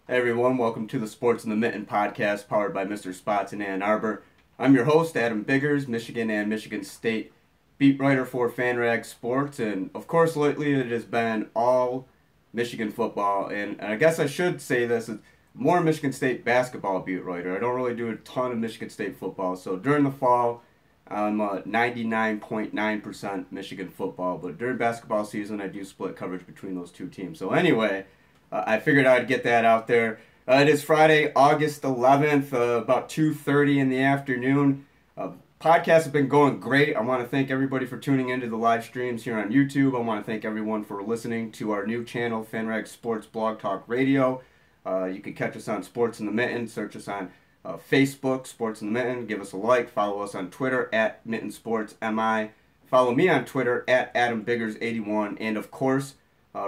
Hey everyone, welcome to the Sports in the Mitten podcast powered by Mr. Spots in Ann Arbor. I'm your host, Adam Biggers, Michigan and Michigan State beat writer for FanRag Sports, and of course lately it has been all Michigan football, and I guess I should say this, it's more Michigan State basketball beat writer. I don't really do a ton of Michigan State football, so during the fall I'm 99.9% Michigan football, but during basketball season I do split coverage between those two teams. So anyway, I figured I'd get that out there. It is Friday, August 11th, about 2:30 in the afternoon. Podcast has been going great. I want to thank everybody for tuning into the live streams here on YouTube. I want to thank everyone for listening to our new channel, FanRag Sports Blog Talk Radio. You can catch us on Sports in the Mitten. Search us on Facebook, Sports in the Mitten. Give us a like. Follow us on Twitter at Mitten Sports MI. Follow me on Twitter at AdamBiggers81. And of course,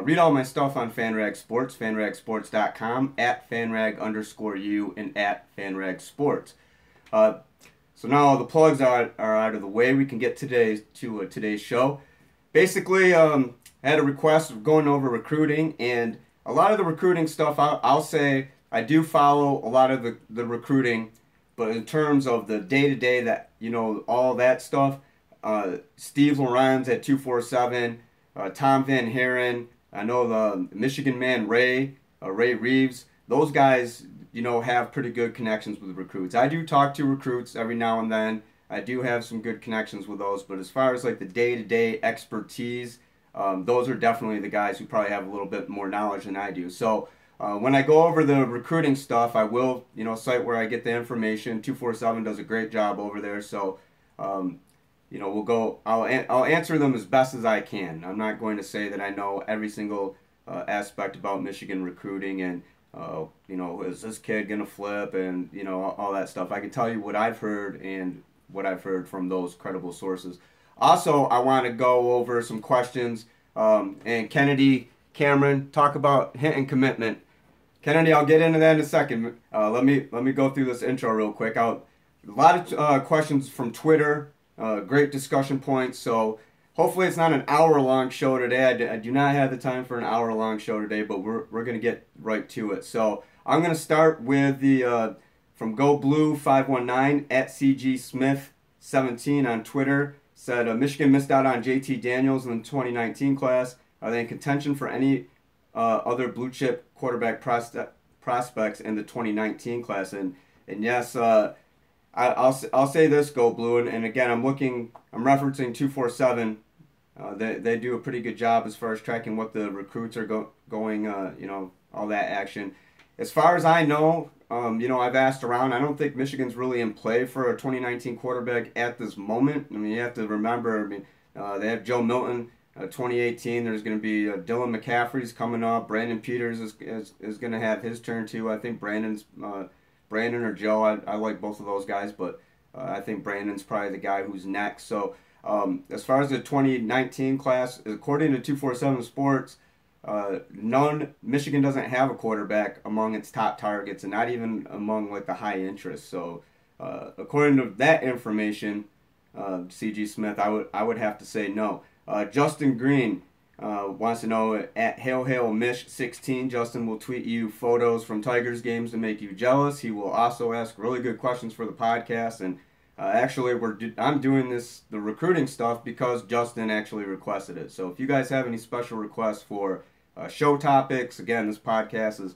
read all my stuff on FanRag Sports, fanragsports.com, at fanrag_u, and at FanRag Sports. So now all the plugs are out of the way. We can get today's show. Basically, I had a request of going over recruiting, and a lot of the recruiting stuff, I'll say I do follow a lot of the recruiting, but in terms of the day-to-day, that all that stuff, Steve Lorenz at 247, Tom Van Haren, I know the Michigan man Ray Reeves. Those guys, have pretty good connections with recruits. I do talk to recruits every now and then. I do have some good connections with those. But as far as like the day-to-day expertise, those are definitely the guys who probably have a little bit more knowledge than I do. So when I go over the recruiting stuff, I will, cite where I get the information. 247 does a great job over there. So we'll go. I'll answer them as best as I can. I'm not going to say that I know every single aspect about Michigan recruiting and is this kid gonna flip and all that stuff. I can tell you what I've heard and what I've heard from those credible sources. Also, I want to go over some questions and Kennedy Cameron talk about hint and commitment. Kennedy, I'll get into that in a second. Let me go through this intro real quick. A lot of questions from Twitter. Great discussion points. So hopefully it's not an hour-long show today. I do not have the time for an hour-long show today, but we're going to get right to it. So I'm going to start with the from Go Blue 519 at CG Smith 17 on Twitter. Said Michigan missed out on JT Daniels in the 2019 class. Are they in contention for any other blue chip quarterback prospects in the 2019 class? And yes. I'll say this, Go Blue, and again, I'm referencing 247. They do a pretty good job as far as tracking what the recruits are going, all that action. As far as I know, I've asked around. I don't think Michigan's really in play for a 2019 quarterback at this moment. I mean, you have to remember, they have Joe Milton, 2018. There's going to be Dylan McCaffrey's coming up. Brandon Peters is going to have his turn too. I think Brandon or Joe, I like both of those guys, but I think Brandon's probably the guy who's next. So as far as the 2019 class, according to 247 Sports, Michigan doesn't have a quarterback among its top targets, and not even among like the high interest. So according to that information, CG Smith, I would have to say no. Justin Green wants to know at HailHailMish16. Justin will tweet you photos from Tigers games to make you jealous. He will also ask really good questions for the podcast. And actually, I'm doing the recruiting stuff because Justin actually requested it. So if you guys have any special requests for show topics, again, this podcast is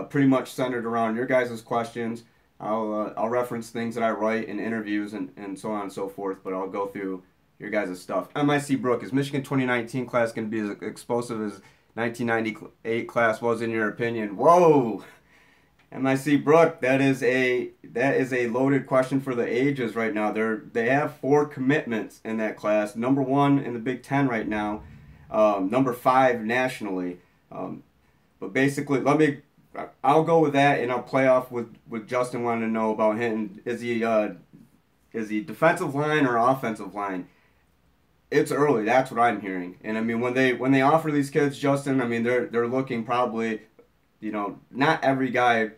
pretty much centered around your guys' questions. I'll reference things that I write in interviews and so on and so forth, but I'll go through your guys' stuff. MIC Brooke, is Michigan 2019 class going to be as explosive as 1998 class was in your opinion? Whoa! MIC Brooke, that is a loaded question for the ages right now. They have 4 commitments in that class. Number 1 in the Big Ten right now. Number 5 nationally. But basically, I'll go with that, and I'll play off with Justin wanting to know about him. Is he defensive line or offensive line? It's early. That's what I'm hearing. And I mean, when they offer these kids, Justin, I mean, they're looking probably, not every guy,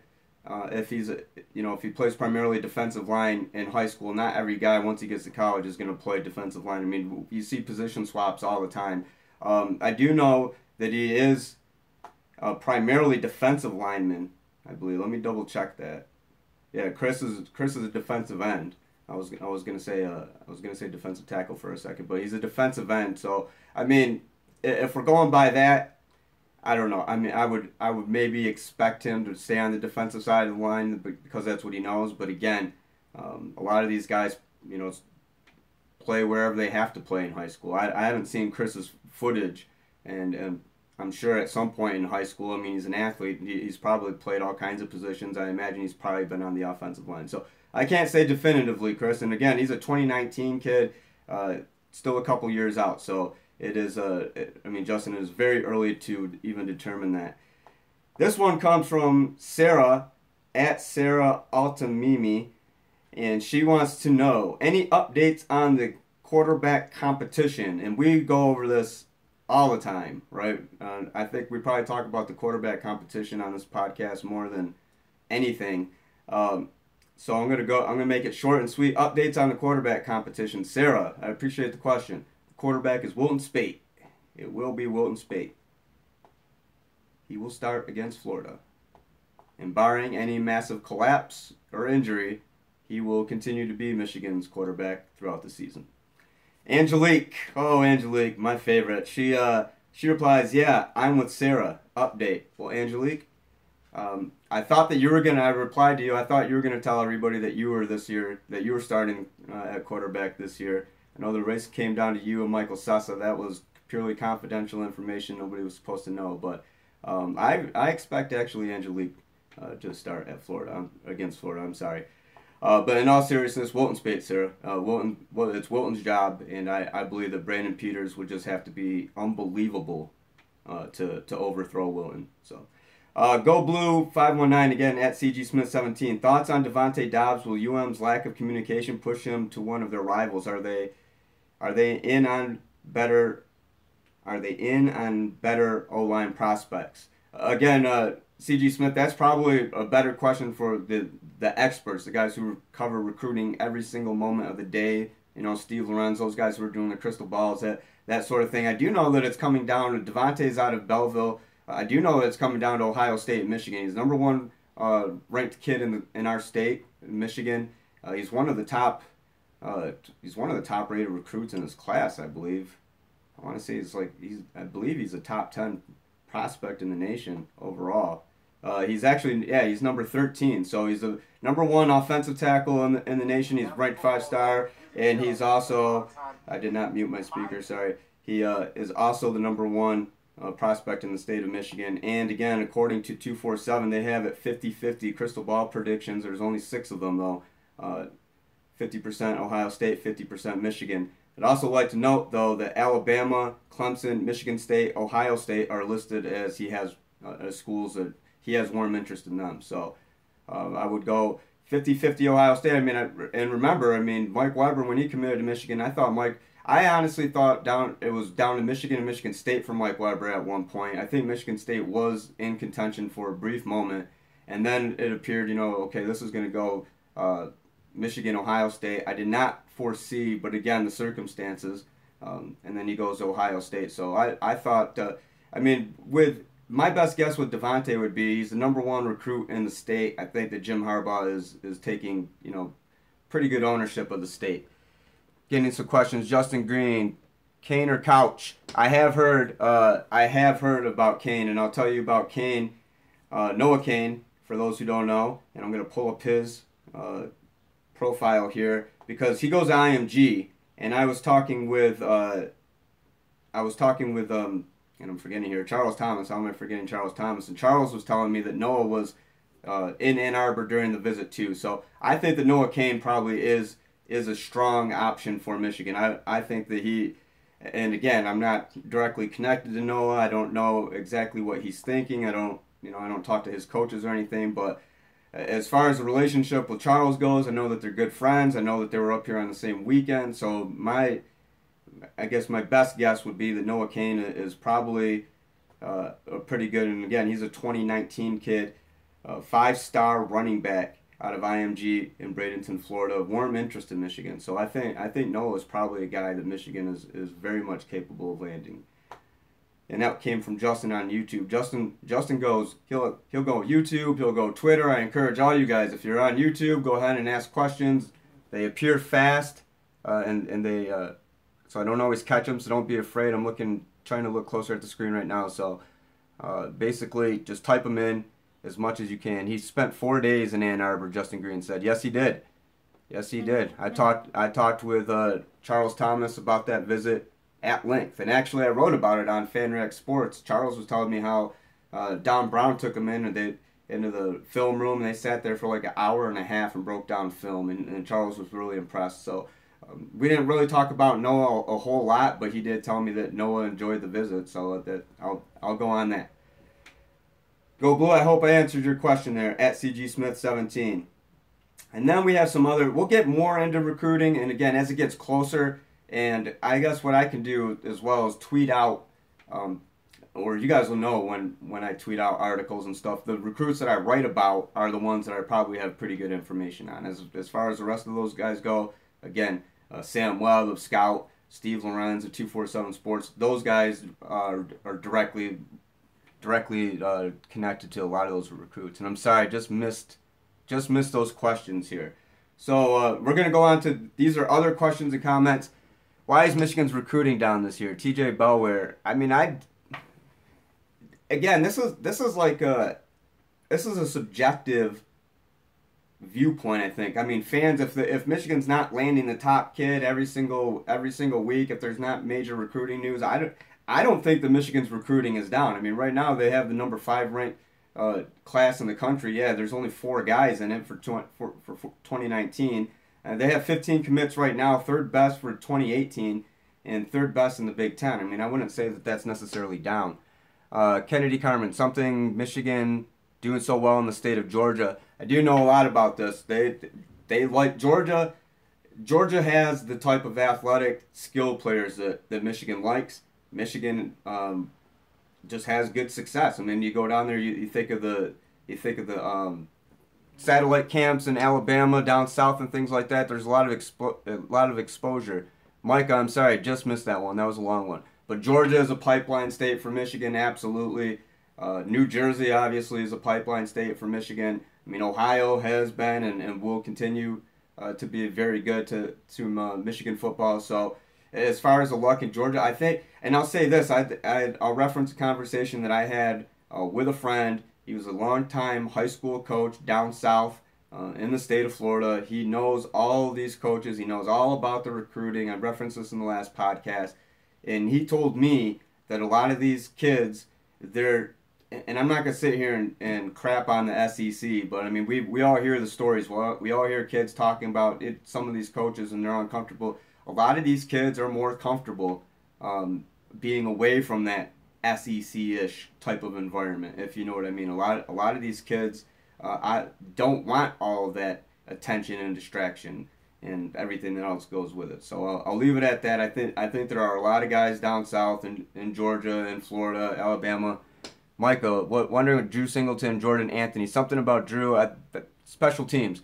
if he plays primarily defensive line in high school, not every guy once he gets to college is going to play defensive line. I mean, you see position swaps all the time. I do know that he is primarily defensive lineman I believe. Let me double check that. Yeah, Chris is a defensive end. I was gonna say defensive tackle for a second, but he's a defensive end. So I mean, if we're going by that, I don't know. I mean, I would maybe expect him to stay on the defensive side of the line because that's what he knows. But again, a lot of these guys, play wherever they have to play in high school. I haven't seen Chris's footage, and I'm sure at some point in high school, I mean, he's an athlete. He's probably played all kinds of positions. I imagine he's probably been on the offensive line. So I can't say definitively, Chris. And again, he's a 2019 kid, still a couple years out. So it is, I mean, Justin, it is very early to even determine that. This one comes from Sarah, at Sarah Altamimi, and she wants to know any updates on the quarterback competition. And we go over this all the time, right? I think we probably talk about the quarterback competition on this podcast more than anything. So I'm gonna make it short and sweet. Updates on the quarterback competition. Sarah, I appreciate the question. The quarterback is Wilton Spate. It will be Wilton Spate. He will start against Florida. And barring any massive collapse or injury, he will continue to be Michigan's quarterback throughout the season. Angelique, Angelique, my favorite. She replies, "Yeah, I'm with Sarah. Update." Well, Angelique, I thought that you were gonna. I replied to you. I thought you were gonna tell everybody that you were starting at quarterback this year. I know the race came down to you and Michael Sessa. That was purely confidential information. Nobody was supposed to know. But I expect actually Angelique to start at Florida against Florida. I'm sorry. But in all seriousness, Wilton Spate, Sarah. It's Wilton's job, and I believe that Brandon Peters would just have to be unbelievable to overthrow Wilton. So, Go Blue 519 again at CG Smith 17. Thoughts on Devontae Dobbs? Will UM's lack of communication push him to one of their rivals? Are they in on better? Are they in on better O-line prospects? Again, CG Smith, that's probably a better question for the experts, the guys who cover recruiting every single moment of the day. Steve Lorenz, those guys who are doing the crystal balls, that sort of thing. I do know that it's coming down to Devontae's out of Belleville. I do know that it's coming down to Ohio State and Michigan. He's number one ranked kid in our state, Michigan. He's one of the top rated recruits in his class, I believe. I want to say I believe he's a top 10 prospect in the nation overall. He's number 13, so he's the number one offensive tackle in the nation. He's ranked 5-star, and he's also, I did not mute my speaker, sorry. He is also the number one prospect in the state of Michigan. And again, according to 247, they have it 50-50 crystal ball predictions. There's only 6 of them though. 50% Ohio State, 50% Michigan. I'd also like to note, though, that Alabama, Clemson, Michigan State, Ohio State are listed as he has as schools that he has warm interest in them. So I would go 50-50 Ohio State. And remember, Mike Weber, when he committed to Michigan, I honestly thought it was down to Michigan and Michigan State for Mike Weber at one point. I think Michigan State was in contention for a brief moment. And then it appeared, okay, this is going to go Michigan, Ohio State. I did not foresee, but again, the circumstances. And then he goes to Ohio State. So I thought, with my best guess with Devontae would be he's the number one recruit in the state. I think that Jim Harbaugh is taking, pretty good ownership of the state. Getting some questions. Justin Green, Kane or Couch? I have heard about Kane, and I'll tell you about Kane, Noah Kane, for those who don't know. And I'm going to pull up his profile here because he goes to IMG, and I was talking with and I'm forgetting here, Charles Thomas. How am I forgetting Charles Thomas? And Charles was telling me that Noah was in Ann Arbor during the visit too. So I think that Noah Kane probably is a strong option for Michigan. I think that and again, I'm not directly connected to Noah. I don't know exactly what he's thinking. I don't talk to his coaches or anything, but as far as the relationship with Charles goes, I know that they're good friends. I know that they were up here on the same weekend. So I guess my best guess would be that Noah Kane is probably a pretty good. And again, he's a 2019 kid, 5-star running back out of IMG in Bradenton, Florida. Warm interest in Michigan. So I think Noah is probably a guy that Michigan is very much capable of landing. and that came from Justin on YouTube. Justin goes, he'll go YouTube, he'll go Twitter. I encourage all you guys, if you're on YouTube, go ahead and ask questions. They appear fast, and they so I don't always catch them, so don't be afraid. Trying to look closer at the screen right now. So basically, just type them in as much as you can. He spent 4 days in Ann Arbor. Justin Green said, yes, he did. Yes, he did. I talked with Charles Thomas about that visit at length, and actually I wrote about it on FanRack Sports. Charles was telling me how Don Brown took him into the film room, and they sat there for like an hour and a half and broke down film, and Charles was really impressed. So we didn't really talk about Noah a whole lot, but he did tell me that Noah enjoyed the visit, so that I'll go on that. Go Blue, I hope I answered your question there, at CG Smith 17. And then we have some other, we'll get more into recruiting, and again, as it gets closer, and I guess what I can do as well is tweet out, or you guys will know when I tweet out articles and stuff, the recruits that I write about are the ones that I probably have pretty good information on. As far as the rest of those guys go, again, Sam Webb of Scout, Steve Lorenz of 247 Sports, those guys are directly connected to a lot of those recruits. And I'm sorry, I just missed those questions here. So we're going to go on to, these are other questions and comments. Why is Michigan's recruiting down this year? TJ Bellware. I mean, again, this is a subjective viewpoint, I think. I mean, fans, if Michigan's not landing the top kid every single week, if there's not major recruiting news, I don't think the Michigan's recruiting is down. I mean, right now they have the number 5 ranked class in the country. Yeah, there's only 4 guys in it for 2019. They have 15 commits right now, 3rd best for 2018, and 3rd best in the Big Ten. I mean, I wouldn't say that that's necessarily down. Kennedy Carmen, something Michigan doing so well in the state of Georgia. I do know a lot about this. They like Georgia. Georgia has the type of athletic skill players that Michigan likes. Michigan just has good success. I mean, you go down there, you think of the satellite camps in Alabama, down south, and things like that. There's a lot of exposure. Micah, I'm sorry, I just missed that one. That was a long one. But Georgia is a pipeline state for Michigan, absolutely. New Jersey, obviously, is a pipeline state for Michigan. I mean, Ohio has been and will continue to be very good to Michigan football. So as far as the luck in Georgia, I think, and I'll say this, I'll reference a conversation that I had with a friend. He was a longtime high school coach down south in the state of Florida. He knows all of these coaches. He knows all about the recruiting. I referenced this in the last podcast. And he told me that a lot of these kids, and I'm not going to sit here and crap on the SEC, but I mean, we all hear the stories. Well, we all hear kids talking about it, some of these coaches, and they're uncomfortable. A lot of these kids are more comfortable being away from that SEC-ish type of environment, if you know what I mean. A lot of these kids I don't want all of that attention and distraction and everything that else goes with it. So I'll leave it at that. I think there are a lot of guys down south in Georgia and Florida, Alabama. Michael, wondering with Drew Singleton, Jordan Anthony, something about Drew at special teams,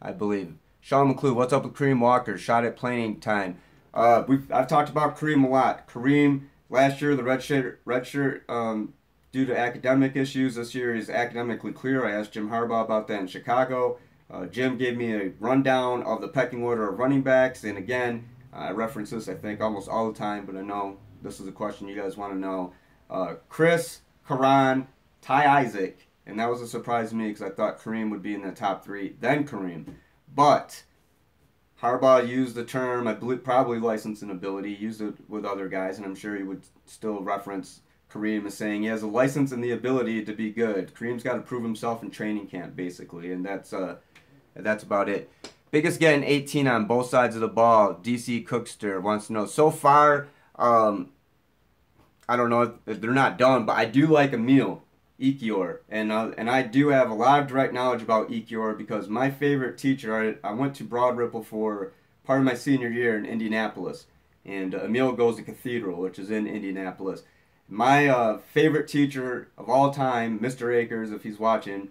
I believe. Sean McClue, what's up with Kareem Walker? Shot at playing time. I've talked about Kareem a lot. Kareem, last year, the red shirt due to academic issues. This year he's academically clear. I asked Jim Harbaugh about that in Chicago. Jim gave me a rundown of the pecking order of running backs. And again, I reference this, I think, almost all the time, but I know this is a question you guys want to know. Chris, Karan, Ty Isaac, and that was a surprise to me because I thought Kareem would be in the top 3, then Kareem. But Harbaugh used the term, I believe, probably licensing ability, used it with other guys, and I'm sure he would still reference Kareem as saying he has a license and the ability to be good. Kareem's got to prove himself in training camp, basically, and that's about it. Biggest getting 18 on both sides of the ball. DC Cookster wants to know. So far, I don't know if they're not done, but I do like Emil Ekiyor, and I do have a lot of direct knowledge about Ekiyor because my favorite teacher, I went to Broad Ripple for part of my senior year in Indianapolis, and Emil goes to Cathedral, which is in Indianapolis. My favorite teacher of all time, Mr. Akers, if he's watching,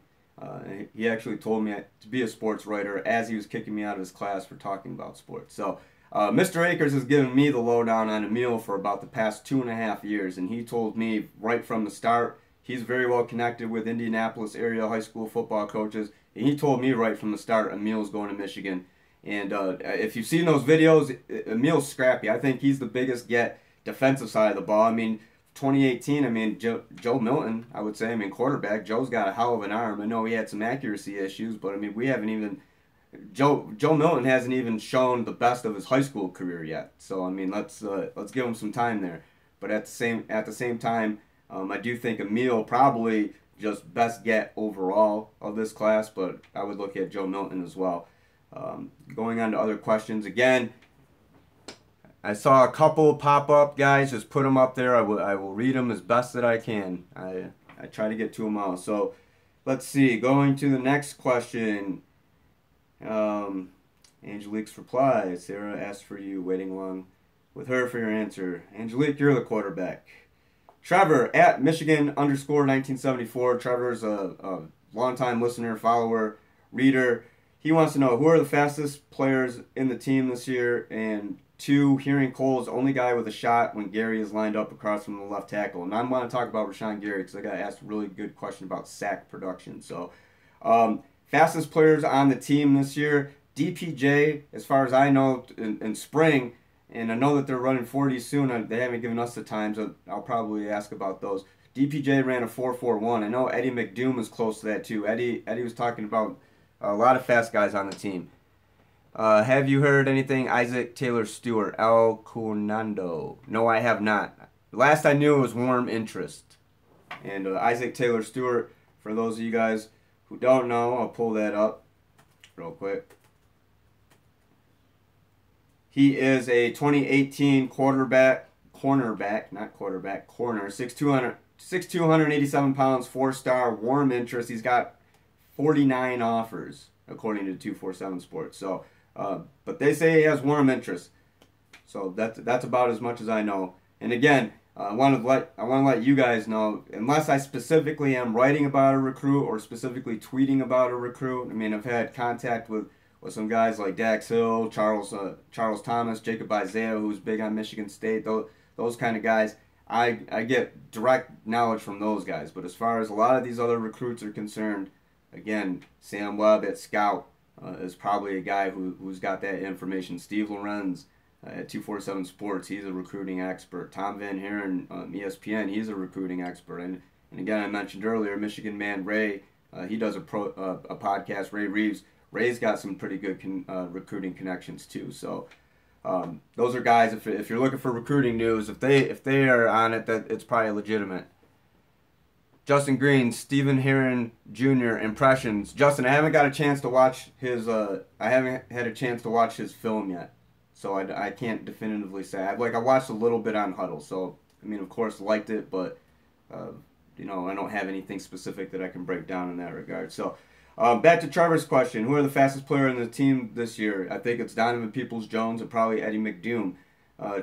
he actually told me to be a sports writer as he was kicking me out of his class for talking about sports. So Mr. Akers has given me the lowdown on Emil for about the past 2.5 years, and he told me right from the start he's very well connected with Indianapolis area high school football coaches, and he told me right from the start Emil's going to Michigan. And if you've seen those videos, Emil's scrappy. I think he's the biggest get defensive side of the ball. I mean, 2018, I mean, Joe Milton, I would say, I mean, quarterback, Joe's got a hell of an arm. I know he had some accuracy issues, but I mean, we haven't even Joe Milton hasn't even shown the best of his high school career yet. So I mean, let's give him some time there. But at the same time, I do think Emil probably just best get overall of this class. But I would look at Joe Milton as well. Going on to other questions again. I saw a couple pop up, guys. Just put them up there. I will read them as best that I can. I try to get to them all. So let's see. Going to the next question. Angelique's reply. Sarah asked for you, waiting along with her for your answer. Angelique, you're the quarterback. Trevor at Michigan_1974. Trevor's a longtime listener, follower, reader. He wants to know who are the fastest players in the team this year, and 2, hearing Cole is the only guy with a shot when Gary is lined up across from the left tackle. And I want to talk about Rashawn Gary because I got asked a really good question about sack production. So, fastest players on the team this year, DPJ, as far as I know, in spring, and I know that they're running 40 soon. They haven't given us the times. I'll probably ask about those. DPJ ran a 4.41. I know Eddie McDoom is close to that too. Eddie was talking about a lot of fast guys on the team. Have you heard anything Isaac Taylor Stewart, El Coronado? No, I have not. Last I knew it was warm interest. And Isaac Taylor Stewart, for those of you guys who don't know, I'll pull that up real quick. He is a 2018 corner, 6'2", 187 pounds, 4-star, warm interest. He's got 49 offers, according to 247 Sports. So, but they say he has warm interest. So that's about as much as I know. And again, I want to let you guys know, unless I specifically am writing about a recruit or specifically tweeting about a recruit. I mean, I've had contact with some guys like Dax Hill, Charles Thomas, Jacob Isaiah, who's big on Michigan State. Those kind of guys. I get direct knowledge from those guys. But as far as a lot of these other recruits are concerned, again, Sam Webb at Scout is probably a guy who's got that information. Steve Lorenz at 247 Sports, he's a recruiting expert. Tom Van Haren, ESPN, he's a recruiting expert. And again, I mentioned earlier, Michigan man Ray, he does a podcast, Ray Reeves. Ray's got some pretty good recruiting connections too. So those are guys, if you're looking for recruiting news, if they are on it, that it's probably legitimate. Justin Green, Stephen Heron Jr. impressions. Justin, I haven't got a chance to watch his. I haven't had a chance to watch his film yet, so I can't definitively say. I watched a little bit on Huddle, so I mean, of course, liked it, but I don't have anything specific that I can break down in that regard. So. Back to Trevor's question. Who are the fastest player in the team this year? I think it's Donovan Peoples-Jones and probably Eddie McDoom.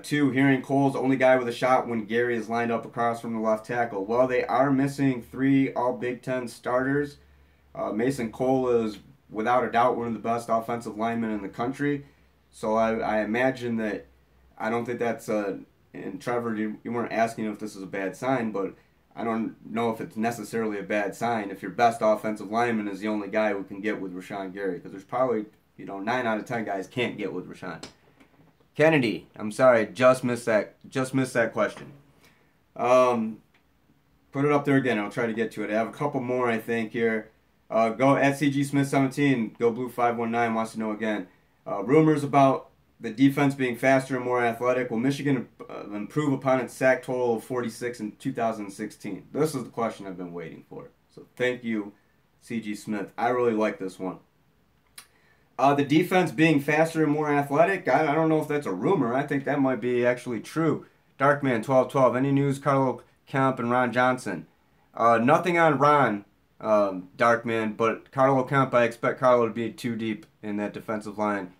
2, Hearing Cole's only guy with a shot when Gary is lined up across from the left tackle. Well, they are missing 3 all Big Ten starters. Mason Cole is, without a doubt, one of the best offensive linemen in the country. So I imagine that, I don't think that's, and Trevor, you weren't asking if this is a bad sign, but I don't know if it's necessarily a bad sign if your best offensive lineman is the only guy who can get with Rashawn Gary, because there's probably 9 out of 10 guys can't get with Rashawn. Kennedy, I'm sorry, just missed that question. Put it up there again. I'll try to get to it. I have a couple more, I think, here. Go at CG Smith 17. Go Blue 519 wants to know again. Rumors about the defense being faster and more athletic. Will Michigan improve upon its sack total of 46 in 2016? This is the question I've been waiting for. So thank you, C.G. Smith. I really like this one. The defense being faster and more athletic, I don't know if that's a rumor. I think that might be actually true. Darkman 1212. Any news, Carlo Kemp and Ron Johnson? Nothing on Ron, Darkman, but Carlo Kemp, I expect Carlo to be too deep in that defensive line.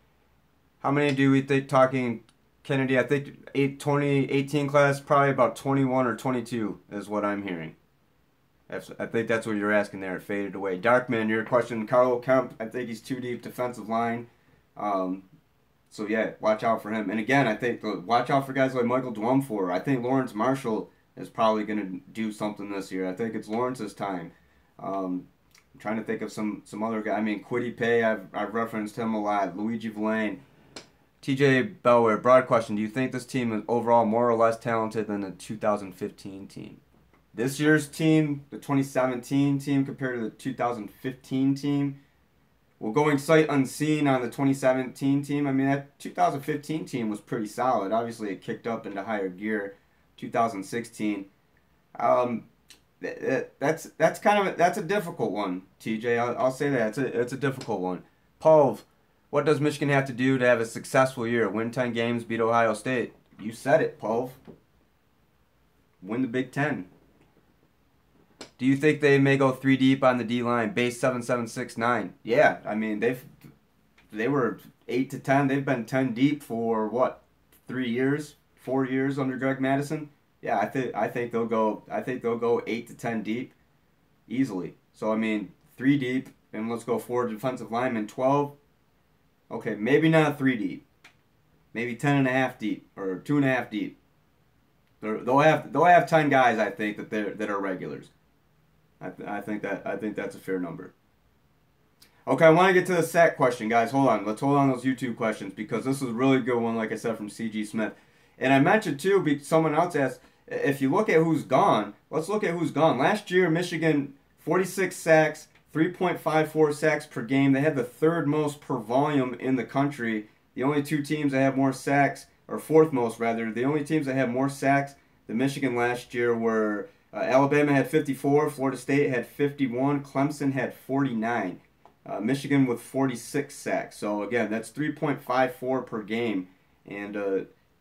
How many do we think, talking Kennedy? I think 2018 class, probably about 21 or 22 is what I'm hearing. I think that's what you're asking there. It faded away. Darkman, your question, Carlo Kemp, I think he's too deep defensive line. So yeah, watch out for him. And again, I think watch out for guys like Michael Dwumfor. I think Lawrence Marshall is probably going to do something this year. I think it's Lawrence's time. I'm trying to think of some other guy. I mean, Kwity Paye, I've referenced him a lot. Luigi Villain. TJ Bellware, broad question. Do you think this team is overall more or less talented than the 2015 team? This year's team, the 2017 team compared to the 2015 team, well, going sight unseen on the 2017 team, I mean, that 2015 team was pretty solid. Obviously, it kicked up into higher gear. 2016. That's a difficult one, TJ. I'll say that it's a difficult one. Paul, what does Michigan have to do to have a successful year? Win 10 games, beat Ohio State. You said it, Paul. Win the Big Ten. Do you think they may go 3 deep on the D line? Base 7-7-6-9. Yeah, I mean they were 8 to 10. They've been 10 deep for what? 3 years, 4 years under Greg Madison. Yeah, I think they'll go 8 to 10 deep easily. So I mean 3 deep and let's go 4 defensive linemen, 12. Okay, maybe not 3 deep. Maybe 10.5 deep or 2.5 deep. They'll have 10 guys. I think that are regulars. I think that's a fair number. Okay, I want to get to the sack question, guys. Hold on. Let's hold on those YouTube questions because this is a really good one, like I said, from CG Smith. And I mentioned, too, someone else asked, if you look at who's gone, let's look at who's gone. Last year, Michigan, 46 sacks, 3.54 sacks per game. They had the 3rd most per volume in the country. The only 2 teams that have more sacks, or 4th most, rather, the only teams that have more sacks than Michigan last year were Alabama had 54, Florida State had 51, Clemson had 49. Michigan with 46 sacks. So, again, that's 3.54 per game and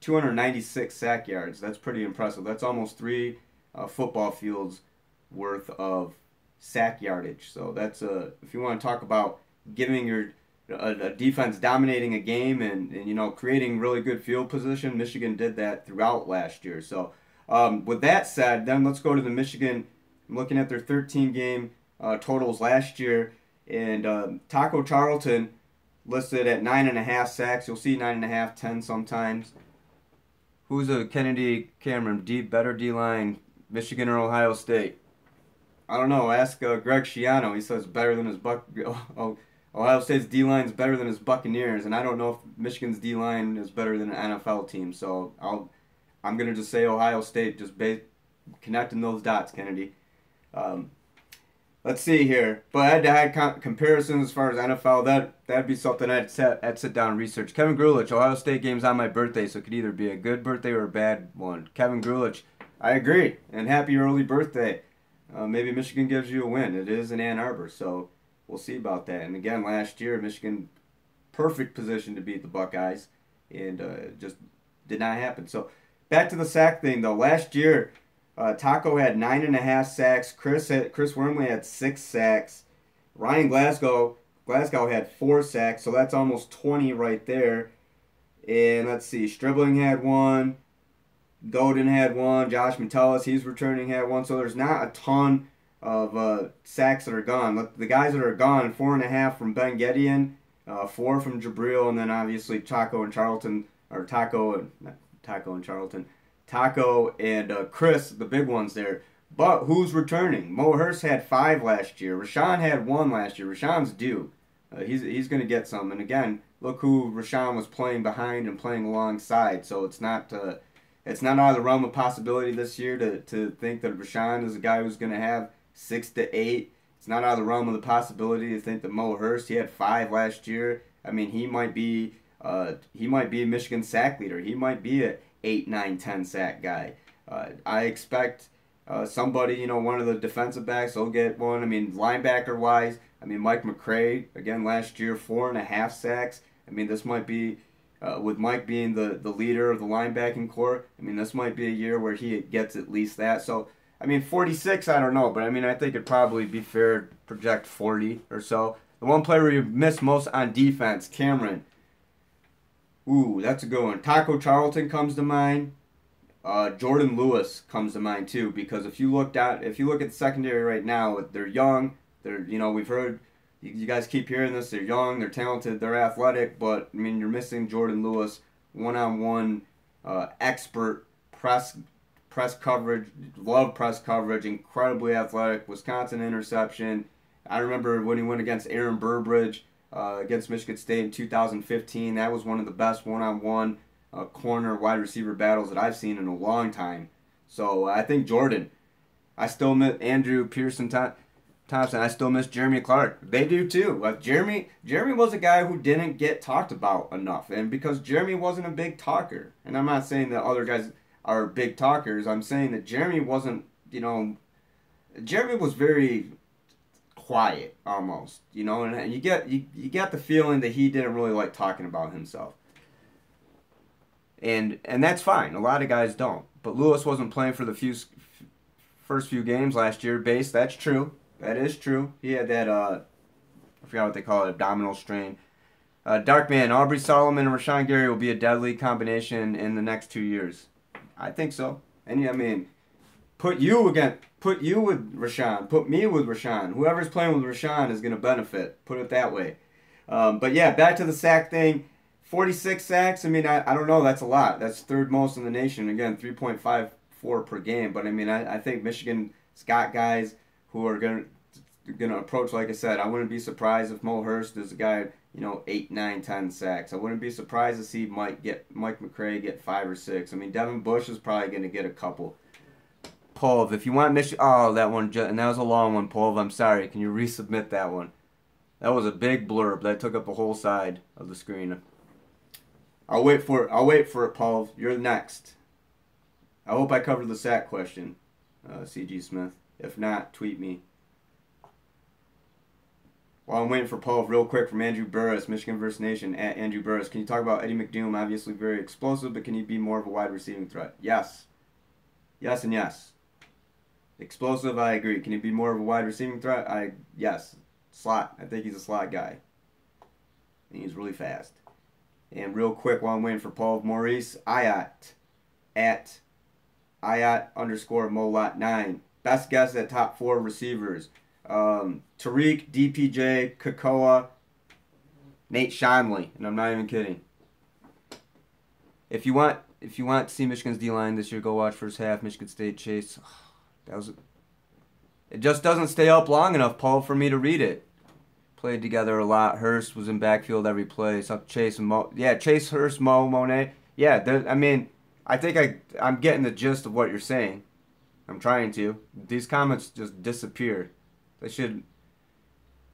296 sack yards. That's pretty impressive. That's almost 3 football fields worth of sack yardage. So, that's if you want to talk about giving your a defense dominating a game and you know creating really good field position, Michigan did that throughout last year. So, with that said, then let's go to the Michigan. I'm looking at their 13-game totals last year. And Taco Charlton listed at 9.5 sacks. You'll see 9.5, 10 sometimes. Who's a Kennedy Cameron? Better D-line, Michigan or Ohio State? I don't know. Ask Greg Schiano. He says better than his Ohio State's D-line is better than his Buccaneers. And I don't know if Michigan's D-line is better than an NFL team. So I'm going to just say Ohio State, just connecting those dots, Kennedy. Let's see here. But head-to-head comparisons as far as NFL, that'd be something I'd sit down and research. Kevin Grulich, Ohio State game's on my birthday, so it could either be a good birthday or a bad one. Kevin Grulich, I agree. And happy early birthday. Maybe Michigan gives you a win. It is in Ann Arbor, so we'll see about that. And again, last year, Michigan, perfect position to beat the Buckeyes, and just did not happen. So back to the sack thing, though. Last year, Taco had 9.5 sacks. Chris Wormley had 6 sacks. Ryan Glasgow had 4 sacks, so that's almost 20 right there. And let's see, Stribling had 1. Godin had 1. Josh Metellus, he's returning, had 1. So there's not a ton of sacks that are gone. The guys that are gone, 4.5 from Ben Gedeon, 4 from Jabril, and then obviously Taco and Charlton, or Taco and Charlton. Taco and Chris, the big ones there. But who's returning? Mo Hurst had 5 last year. Rashawn had 1 last year. Rashawn's due. He's going to get some. And again, look who Rashawn was playing behind and playing alongside. So it's not out of the realm of possibility this year to think that Rashawn is a guy who's going to have 6 to 8. It's not out of the realm of the possibility to think that Mo Hurst, he had 5 last year. I mean, he might be Michigan's sack leader. He might be a 8, 9, 10 sack guy. I expect somebody, one of the defensive backs will get one. I mean, linebacker-wise, Mike McCray, again, last year, 4.5 sacks. I mean, this might be, with Mike being the leader of the linebacking core, this might be a year where he gets at least that. So, 46, I don't know, but I think it'd probably be fair to project 40 or so. The one player you missed most on defense, Cameron. Ooh, that's a good one. Taco Charlton comes to mind. Jordan Lewis comes to mind too, because if you look at the secondary right now, they're young. We've heard You guys keep hearing this. They're young, they're talented, they're athletic, but I mean, you're missing Jordan Lewis, one-on-one expert press coverage. Love press coverage. Incredibly athletic. Wisconsin interception. I remember when he went against Aaron Burbridge against Michigan State in 2015. That was one of the best one-on-one corner wide receiver battles that I've seen in a long time. So I think Jordan. I still miss Andrew Pearson Thompson. I still miss Jeremy Clark. They do too. Like Jeremy was a guy who didn't get talked about enough, and because Jeremy wasn't a big talker, and I'm not saying that other guys are big talkers. I'm saying that Jeremy wasn't. Jeremy was very quiet almost. And you get the feeling that he didn't really like talking about himself. And that's fine. A lot of guys don't. But Lewis wasn't playing for the first few games last year. That's true. That is true. He had that, I forgot what they call it, abdominal strain. Darkman, Aubrey Solomon and Rashawn Gary will be a deadly combination in the next 2 years. I think so. And I mean, put you with Rashawn. Put me with Rashawn. Whoever's playing with Rashawn is going to benefit. Put it that way. But yeah, back to the sack thing. 46 sacks. I mean, I don't know. That's a lot. That's third most in the nation. Again, 3.54 per game. But I mean, I think Michigan's got guys who are gonna approach. Like I said, I wouldn't be surprised if Mo Hurst is a guy, 8, 9, 10 sacks. I wouldn't be surprised to see Mike McCray get 5 or 6. I mean, Devin Bush is probably gonna get a couple. Pov, if you want Michigan, that one, and that was a long one, Pov. I'm sorry. Can you resubmit that one? That was a big blurb that took up the whole side of the screen. I'll wait for it, Pov. You're next. I hope I covered the sack question, CG Smith. If not, tweet me. While I'm waiting for Paul, real quick from Andrew Burris, Michigan vs. Nation, at Andrew Burris. Can you talk about Eddie McDoom? Obviously very explosive, but can he be more of a wide receiving threat? Yes. Yes and yes. Explosive, I agree. Can he be more of a wide receiving threat? Yes. Slot. I think he's a slot guy. And he's really fast. And real quick, while I'm waiting for Paul, Maurice Ayat, at Ayat_Molot9. Best guess at top 4 receivers. Tariq, DPJ, Kakoa, Nate Shomley, and I'm not even kidding. If you want to see Michigan's D-line this year, go watch first half. Michigan State Chase. It just doesn't stay up long enough, Paul, for me to read it. Played together a lot. Hurst was in backfield every play. So Chase and Mo. Yeah, Chase, Hurst, Monet. Yeah, I mean, I think I'm getting the gist of what you're saying. I'm trying to. These comments just disappear. They should.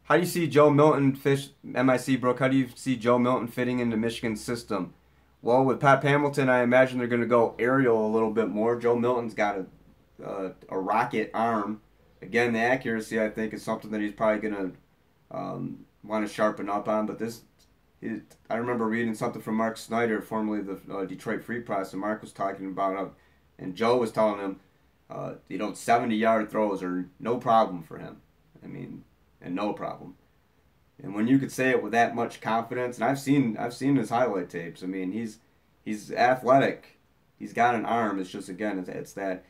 How do you see Joe Milton MIC Brooke? How do you see Joe Milton fitting into Michigan's system? Well, with Pat Hamilton, I imagine they're going to go aerial a little bit more. Joe Milton's got a rocket arm. Again, the accuracy, I think, is something that he's probably going to want to sharpen up on. But I remember reading something from Mark Snyder, formerly the Detroit Free Press, and Mark was talking about and Joe was telling him, 70-yard throws are no problem for him. I mean, and no problem. And when you could say it with that much confidence, and I've seen his highlight tapes. I mean, he's athletic. He's got an arm. It's just, again, it's that.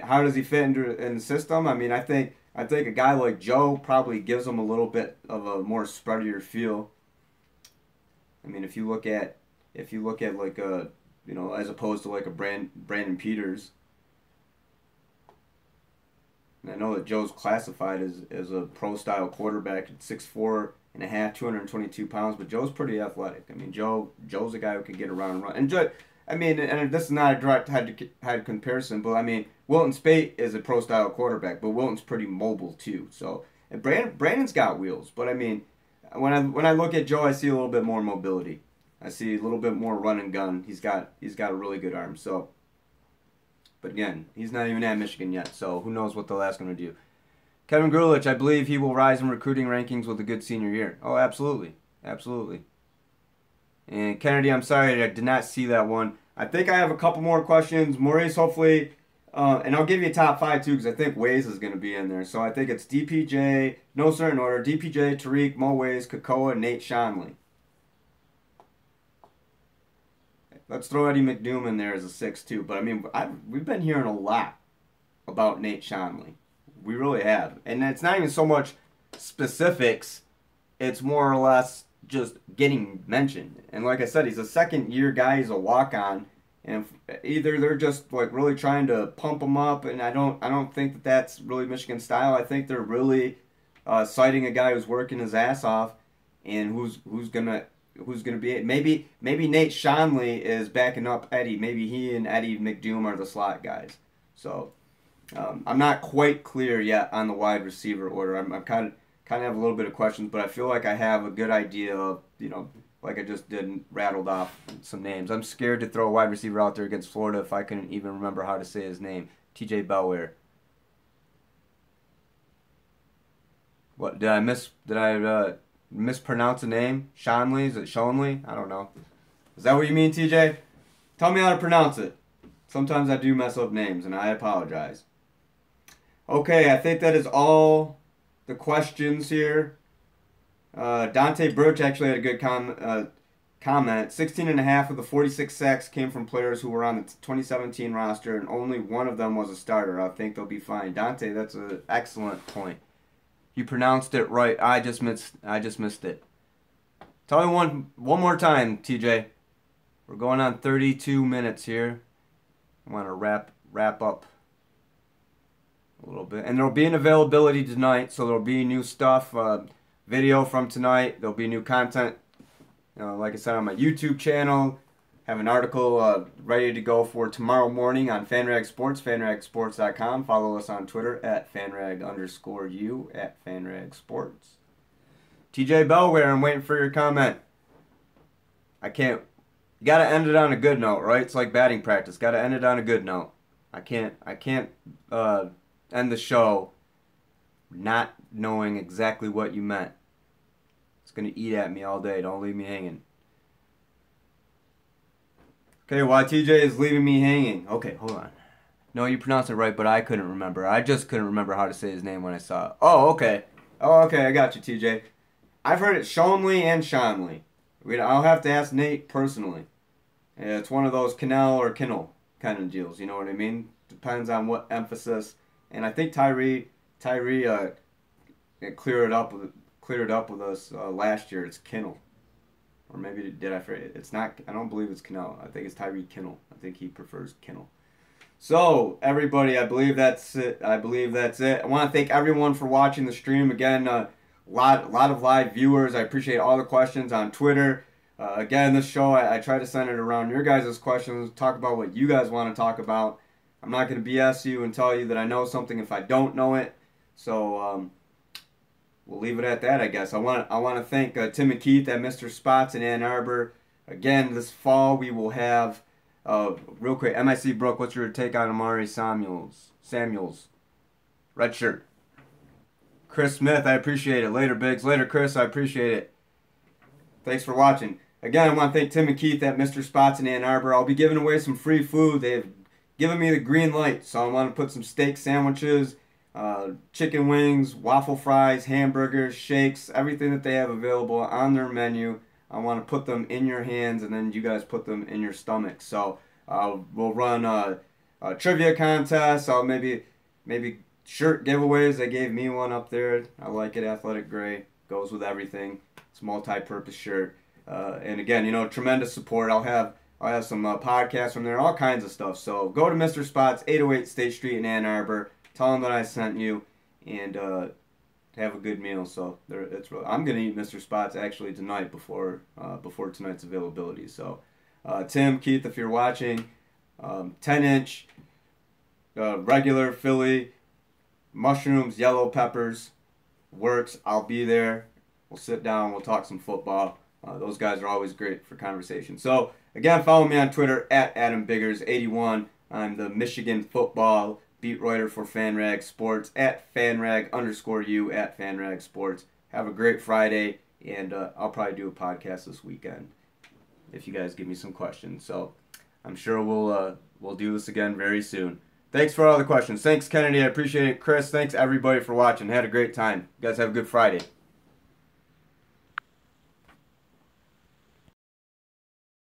How does he fit in the system? I mean, I think a guy like Joe probably gives him a little bit of a more spreadier feel. I mean, if you look at like a, as opposed to like a Brandon Peters. And I know that Joe's classified as a pro-style quarterback at 6'4" and a half, 222 pounds, but Joe's pretty athletic. I mean, Joe's a guy who can get around and run. And and this is not a direct head comparison, but I mean, Wilton Spate is a pro-style quarterback, but Wilton's pretty mobile too. So, and Brandon's got wheels, but I mean, when I look at Joe, I see a little bit more mobility. I see a little bit more run and gun. He's got a really good arm. So, but again, he's not even at Michigan yet, so who knows what they'll ask him to do. Kevin Grulich, I believe he will rise in recruiting rankings with a good senior year. Oh, absolutely. Absolutely. And Kennedy, I'm sorry, I did not see that one. I think I have a couple more questions. Maurice, hopefully, and I'll give you a top 5 too, because I think Waze is going to be in there. So I think it's DPJ, no certain order, DPJ, Tariq, Mo Waze, Kakoa, Nate Shomley. Let's throw Eddie McDoom in there as a 6 too. But I mean, we've been hearing a lot about Nate Shomley. We really have. And it's not even so much specifics it's more or less just getting mentioned. And like I said, he's a second-year guy. He's a walk-on, and either they're just like really trying to pump him up, and I don't think that that's really Michigan style. I think they're really citing a guy who's working his ass off, and who's gonna be it. Maybe Nate Schonley is backing up Eddie. Maybe he and Eddie McDoom are the slot guys. So I'm not quite clear yet on the wide receiver order. I'm kind of have a little bit of questions, but I feel like I have a good idea of, like I just did, rattled off some names. I'm scared to throw a wide receiver out there against Florida if I couldn't even remember how to say his name. TJ Bellware. What did I mispronounce a name? Schonley? Is it Schonley? I don't know. Is that what you mean, TJ? Tell me how to pronounce it. Sometimes I do mess up names, and I apologize. Okay, I think that is all the questions here. Dante Birch actually had a good comment. 16 and a half of the 46 sacks came from players who were on the 2017 roster, and only one of them was a starter. I think they'll be fine. Dante, that's an excellent point. You pronounced it right. I just missed it. Tell me one more time, TJ. We're going on 32 minutes here. I want to wrap up a little bit. And there'll be an availability tonight, so there'll be new stuff, video from tonight. There'll be new content, like I said, on my YouTube channel. Have an article ready to go for tomorrow morning on FanRag Sports, fanragsports.com. Follow us on Twitter at @fanrag_u, @fanragsports. TJ Bellware, I'm waiting for your comment. I can't. You gotta end it on a good note, right? It's like batting practice. Gotta end it on a good note. I can't end the show not knowing exactly what you meant. It's gonna eat at me all day. Don't leave me hanging. Okay, why TJ is leaving me hanging. Okay, hold on. No, you pronounced it right, but I couldn't remember. I just couldn't remember how to say his name when I saw it. Oh, okay. Oh, okay, I got you, TJ. I've heard it Schonley and Schonley. I'll have to ask Nate personally. It's one of those Cannell or Kinnell kind of deals, you know what I mean? Depends on what emphasis. And I think Tyree cleared it up with us last year. It's Kinnell. Or maybe did I forget? It's not. I don't believe it's Cannell. I think it's Tyree Kinnell. I think he prefers Kinnell. So everybody, I believe that's it. I want to thank everyone for watching the stream again. Lot of live viewers. I appreciate all the questions on Twitter. Again, this show I try to center it around your guys' questions. Talk about what you guys want to talk about. I'm not going to BS you and tell you that I know something if I don't know it. So we'll leave it at that, I guess. I want to thank Tim and Keith at Mr. Spots in Ann Arbor. Again, this fall we will have, real quick, MIC Brooke, what's your take on Amari Samuels? Red shirt. Chris Smith, I appreciate it. Later, Biggs. Later, Chris, I appreciate it. Thanks for watching. Again, I want to thank Tim and Keith at Mr. Spots in Ann Arbor. I'll be giving away some free food. They've given me the green light, so I want to put some steak sandwiches, chicken wings, waffle fries, hamburgers, shakes, everything that they have available on their menu. I want to put them in your hands, and then you guys put them in your stomach. So we'll run a trivia contest. I'll maybe shirt giveaways. They gave me one up there. I like it. Athletic gray goes with everything. It's a multi-purpose shirt. And again, tremendous support. I'll have some podcasts from there, all kinds of stuff. So go to Mr. Spots, 808 State Street in Ann Arbor. Tell them that I sent you, and have a good meal. So I'm gonna eat Mr. Spots actually tonight before tonight's availability. So Tim, Keith, if you're watching, 10-inch regular Philly mushrooms, yellow peppers, works. I'll be there. We'll sit down. We'll talk some football. Those guys are always great for conversation. So again, follow me on Twitter at AdamBiggers81. I'm the Michigan football beat writer for FanRag Sports at FanRag_u at FanRag Sports. Have a great Friday, and I'll probably do a podcast this weekend if you guys give me some questions. So I'm sure we'll do this again very soon. Thanks for all the questions. Thanks, Kennedy. I appreciate it. Chris, thanks everybody for watching. Had a great time. You guys have a good Friday.